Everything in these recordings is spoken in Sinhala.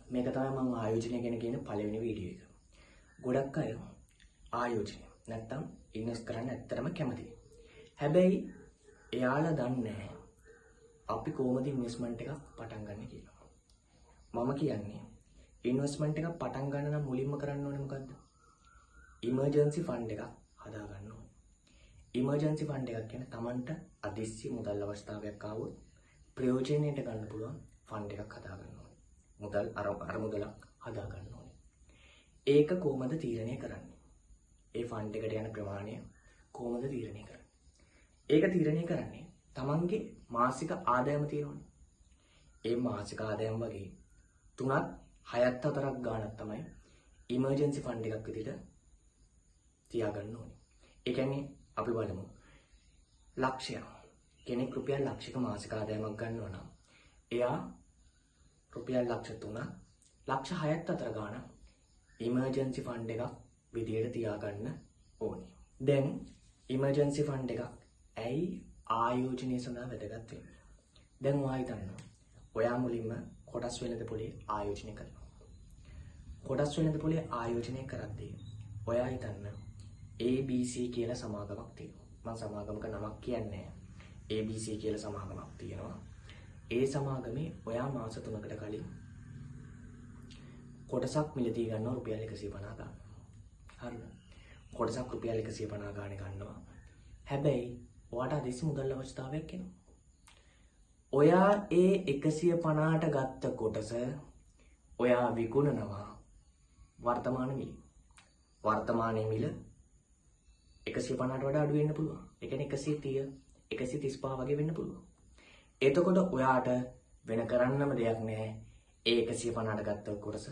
මේක තමයි මම ආයෝජනය ගැන කියන පළවෙනි වීඩියෝ එක. ගොඩක් අය ආයෝජනය නැත්තම් ඉන්වෙස්ට් කරන්න ඇත්තටම කැමතියි. හැබැයි එයාලා දන්නේ නැහැ අපි කොහොමද ඉන්වෙස්ට්මන්ට් එකක් පටන් ගන්න කියලා. මම කියන්නේ ඉන්වෙස්ට්මන්ට් එකක් පටන් ගන්න නම් මුලින්ම කරන්න ඕනේ මොකද්ද? ඉමර්ජන්සි ෆන්ඩ් එකක් හදා ගන්න ඕනේ. ඉමර්ජන්සි ෆන්ඩ් එකක් කියන්නේ Tamanට අදිස්සි මුදල් අවස්ථාවක් ආවොත් ප්‍රයෝජනෙට ගන්න පුළුවන් ෆන්ඩ් එකක් හදා ගන්න ඕනේ. මුදල් අර මුදලක් හදා ගන්න ඕනේ. ඒක කොහොමද තීරණය කරන්නේ? ඒ ෆන්ඩ් එකට යන ප්‍රමාණය කොහොමද තීරණය කරන්නේ? ඒක තීරණය කරන්නේ Tamanගේ මාසික ආදායම තියෙනවනේ. ඒ මාසික ආදායම වගේ 3ක් 6ක් 4ක් ගාණක් තමයි ඉමර්ජන්සි ෆන්ඩ් එකක් විදිහට තියාගන්න ඕනේ. ඒ කියන්නේ අපි බලමු ලක්ෂයක් කෙනෙක් රුපියල් ලක්ෂයක මාසික ආදායමක් ගන්නවා නම් එයා රුපියල් ලක්ෂ 3ක් ලක්ෂ 6ක් 4 ගාණක් ඉමර්ජන්සි ෆන්ඩ් එකක් විදියට තියාගන්න ඕනේ. දැන් ඉමර්ජන්සි ෆන්ඩ් එකක් ඇයි ආයෝජනය සඳහා වැදගත් වෙන්නේ? දැන් ඔයා හිතන්න ඔයා මුලින්ම කොටස් වෙළඳ පොලේ ආයෝජනය කරනවා. කොටස් වෙළඳ පොලේ ආයෝජනය කරද්දී ඔයා හිතන්න ABC කියලා සමාගමක් තියෙනවා. මම සමාගමක නමක් කියන්නේ නැහැ. ABC කියලා සමාගමක් තියෙනවා. ඒ සමාගමේ ඔයා මාස 3කට කලින් කොටසක් මිලදී ගන්නවා රුපියල් 150 ගන්න. හරිද? කොටසක් රුපියල් 150 ගානේ ගන්නවා. හැබැයි ඔයාට අදිසි මුදල් අවස්ථාවක් එනවා. ඔයා ඒ 150ට ගත්ත කොටස ඔයා විකුණනවා වර්තමාන මිල. වර්තමානයේ මිල 150ට වඩා අඩු වෙන්න පුළුවන්. ඒ කියන්නේ 130, 135 වගේ වෙන්න පුළුවන්. එතකොට ඔයාට වෙන කරන්නම දෙයක් නැහැ. ඒ 150ට ගත්ත කොටස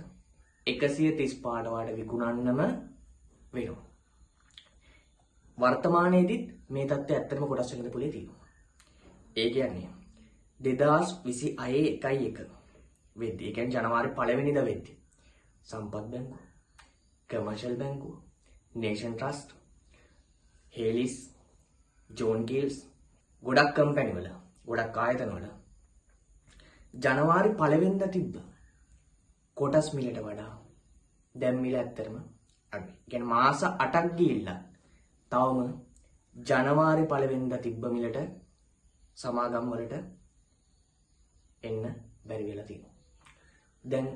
135ට වඩා විකුණන්නම වෙනවා. වර්තමානයේදීත් මේ තත්ත්වය ඇත්තටම කොටස් වෙළඳ පොලේ තියෙනවා. ඒ කියන්නේ 2026 වෙද්දී, ඒ කියන්නේ ජනවාරි 1 වෙනිදා වෙද්දී සම්පත් බැංකුව, කමර්ෂල් බැංකුව, නේෂන් ට්‍රස්ට්, හේලිස්, ජෝන් ගිල්ස් ගොඩක් කම්පැනි වල, ගොඩක් ආයතන වල ජනවාරි 1 වෙනිදා තිබ්බ කොටස් මිලට වඩා දැන් මිල ඇත්තටම අඩුයි. ඒ කියන්නේ මාස 8ක් ගිහිල්ලා තවම ජනවාරි 1 වෙනිදා තිබ්බ මිලට සමාගම් වලට එන්න බැරි වෙලා තියෙනවා. දැන්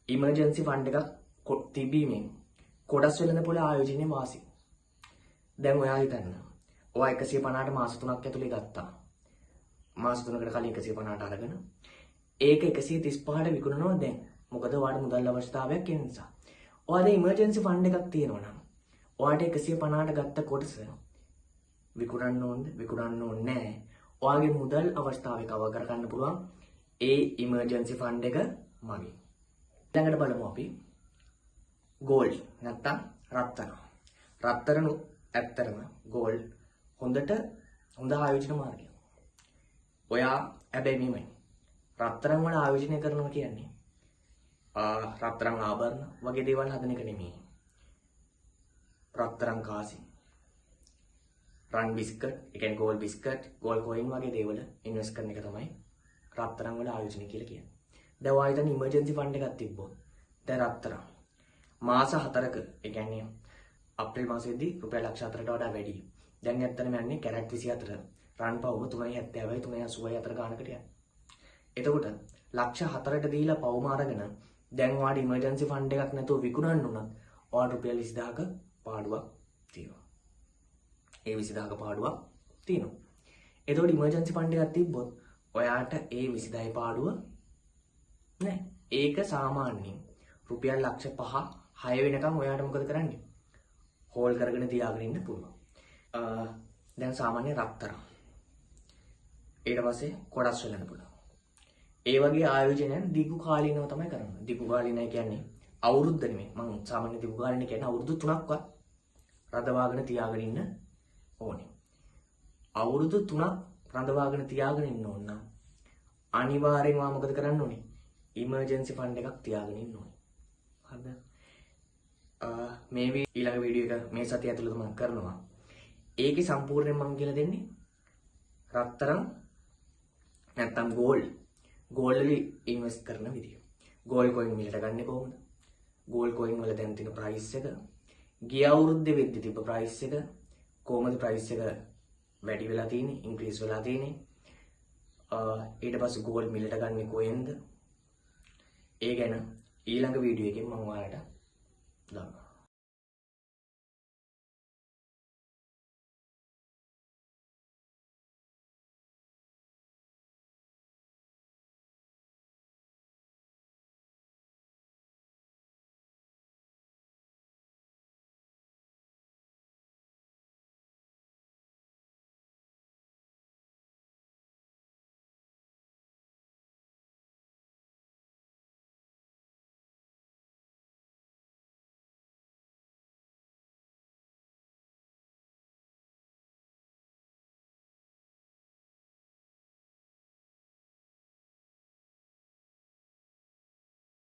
ඉමර්ජන්සි ෆන්ඩ් එකක් තිබීමෙන් කොටස් වෙළඳ පොළ ආයෝජනයේ වාසි. දැන් ඔයා හිතන්න. ඔයා 150ට මාස 3ක් ඇතුලේ ගත්තා. මාස 3කට කලින් 150ට අරගෙන ඒක 135ට විකුණනවා දැන්. මොකද ඔයාට මුදල් අවශ්‍යතාවයක් එන නිසා. ඔයාට ඉමර්ජන්සි ෆන්ඩ් එකක් තියෙනවා නම් ඔයාට 150ට ගත්ත කොටස විකුණන්න ඕනද? විකුණන්න ඕනේ නැහැ. ඔයාගේ මුදල් අවස්ථාවේ කවර් කරගන්න පුළුවන් ඒ ඉමර්ජන්සි ෆන්ඩ් එක මගින්. ඊළඟට බලමු අපි ගෝල්ඩ් නැත්තම් රත්තරන්. රත්තරන් ඇත්තරම ගෝල්ඩ් හොඳ ආයෝජන මාර්ගයක්. ඔයා හැබැයි මෙහෙමයි. රත්තරන් වල ආයෝජනය කරනවා කියන්නේ රත්තරන් ආභරණ වගේ දේවල් හදන එක නෙමෙයි. රත්තරන් කාසි, රන් බිස්කට්, ඒ කියන්නේ ගෝල්ඩ් බිස්කට්, ගෝල්ඩ් කොයින් වගේ දේවල් ඉන්වෙස්ට් කරන එක තමයි රත්තරන් වල ආයෝජනය කියලා කියන්නේ. දැන් ඔයා හිතන්න ඉමර්ජන්සි ෆන්ඩ් එකක් තිබ්බොත් දැන් රත්තරන් මාස 4ක, ඒ කියන්නේ අප්‍රේල් මාසෙදී රුපියල් ලක්ෂ 4කට වඩා වැඩි. දැන් ඇත්තටම යන්නේ කැරට් 24 රන් පවුව 370යි 384 ගානකට යනවා. එතකොට ලක්ෂ 4ට දීලා පවුම අරගෙන දැන් ඔයාට ඉමර්ජන්සි ෆන්ඩ් එකක් නැතුව විකුණන්න උනත් ඔයාට රුපියල් 20000ක පාඩුවක් තියෙනවා. ඒ 20000ක පාඩුවක් තියෙනවා. එතකොට ඉමර්ජන්සි ෆන්ඩ් එකක් තිබ්බොත් ඔයාට ඒ 20000යි පාඩුව නැහැ. ඒක සාමාන්‍යයෙන් රුපියල් ලක්ෂ 5 6 වෙනකම් ඔයාට මොකද කරන්නේ? හෝල් කරගෙන තියාගෙන ඉන්න පුළුවන්. දැන් සාමාන්‍ය රත්තරන්. ඊට පස්සේ කොටස් වෙලන්න පුළුවන්. ඒ වගේ ආයෝජනයන් දිගු කාලීනව තමයි කරන්නේ. දිගු කාලීනයි කියන්නේ අවුරුද්ද නෙමෙයි. මම සාමාන්‍ය දිගු කාලීන කියන්නේ අවුරුදු 3ක්වත් රඳවාගෙන තියාගෙන ඉන්න ඕනේ. අවුරුදු 3ක් රඳවාගෙන තියාගෙන ඉන්න ඕන නම් අනිවාර්යෙන්ම මොකද කරන්න ඕනේ? ඉමර්ජන්සි ෆන්ඩ් එකක් තියාගෙන ඉන්න ඕනේ. හරිද? මේ ඊළඟ වීඩියෝ එක මේ සතිය ඇතුළත මම කරනවා. ඒකේ සම්පූර්ණයෙන් මම කියලා දෙන්නේ රත්තරන් නැත්තම් ගෝල්ඩ් වල ඉන්වෙස්ට් කරන විදිය. ගෝල් කොයින් මිලට ගන්න කොහොමද? ගෝල් කොයින් වල දැන් තියෙන ප්‍රයිස් එක ගිය අවුරුද්දේ වෙද්දි තිබ්බ ප්‍රයිස් එක කොහොමද ප්‍රයිස් එක වැඩි වෙලා තියෙන්නේ, ඉන්ක්‍රීස් වෙලා තියෙන්නේ? ඊට පස්සේ ගෝල් මිලට ගන්න කොහෙන්ද? ඒ ගැන ඊළඟ වීඩියෝ එකෙන් මම ඔයාලට දානවා.